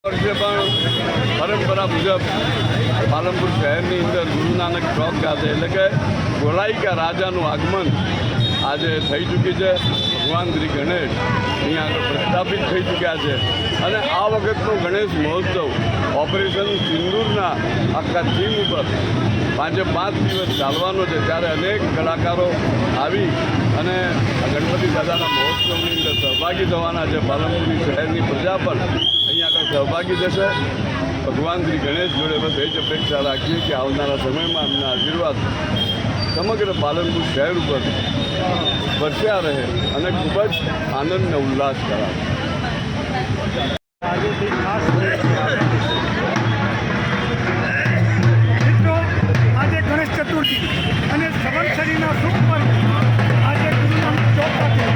વર્ષે પણ પરંપરા મુજબ પાલનપુર શહેરની અંદર ગુરુ નાનક ચોક ખાતે એટલે કે ગોલાઈકા રાજાનું આગમન આજે થઈ ચૂકી છે। ભગવાન શ્રી ગણેશ અહીંયા આગળ પ્રસ્થાપિત થઈ ચૂક્યા છે અને આ વખતનો ગણેશ મહોત્સવ ઓપરેશન સિંદૂરના આખા થીમ ઉપર 5 દિવસ ચાલવાનો છે। ત્યારે અનેક કલાકારો આવી અને ગણપતિ દાદાના મહોત્સવની અંદર સહભાગી થવાના છે। પાલનપુરની શહેરની પ્રજા પણ અહીંયા આગળ સહભાગી થશે। ભગવાન શ્રી ગણેશ જોડે બસ એ જ અપેક્ષા રાખીએ કે આવનારા સમયમાં એમના આશીર્વાદ સમગ્ર પાલનપુર શહેર ઉપર વરસ્યા રહે અને ખૂબ જ આનંદ અને ઉલ્લાસ કરાવે। મિત્રો, આજે ગણેશ ચતુર્થી અને સંવત્સરીના શુભ પર્વ આજે ગુરુ નાનક ચોક ખાતે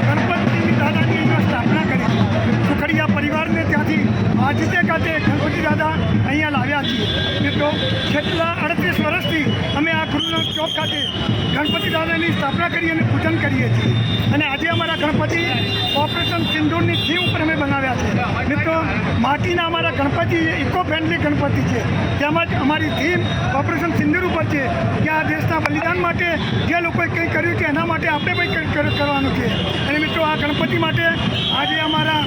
ગણપતિ દાદાની અહીંયા સ્થાપના કરી છે। સુખડિયા પરિવારને ત્યાંથી આજે ખાતે ગણપતિ દાદા અહીંયા લાવ્યા છીએ। મિત્રો, છેલ્લા 38 વર્ષથી અમે આ ગુરુ નાનક ચોક ખાતે ગણપતિ દાદાની સ્થાપના કરી અને પૂજન કરીએ છીએ અને આજે અમારા ગણપતિ ઓપરેશન સિંદૂરની થીમ ઉપર અમે બનાવ્યા છે। મિત્રો, માટીના અમારા ગણપતિ ઇકો ફ્રેન્ડલી ગણપતિ છે। તેમજ અમારી થીમ ઓપરેશન સિંદૂર ઉપર છે કે આ દેશના બલિદાન માટે જે લોકોએ કંઈ કર્યું છે એના માટે આપણે કંઈ કરવાનું છે। અને મિત્રો, આ ગણપતિ માટે આજે અમારા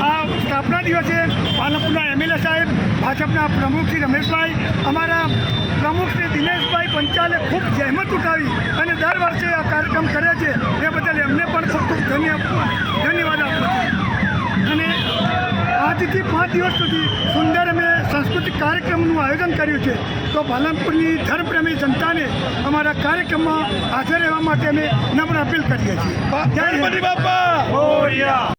આ સ્થાપના દિવસે પાલનપુરના MLA સાહેબ, ભાજપના પ્રમુખ શ્રી રમેશભાઈ, અમારા પ્રમુખ શ્રી દિનેશભાઈ પંચાલે ખૂબ જહેમત ઉઠાવી અને દર વર્ષે આ કાર્યક્રમ કરે છે। એ બદલ એમને પણ ખૂબ ખૂબ ધન્યવાદ આપું છું। અને આજથી 5 દિવસ સુધી સુંદર અમે સાંસ્કૃતિક કાર્યક્રમનું આયોજન કર્યું છે। તો પાલનપુરની ધર્મપ્રેમી જનતાને અમારા કાર્યક્રમમાં હાજર રહેવા માટે અમે નમ્ર અપીલ કરીએ છીએ। જય ગણપતિ બાપા।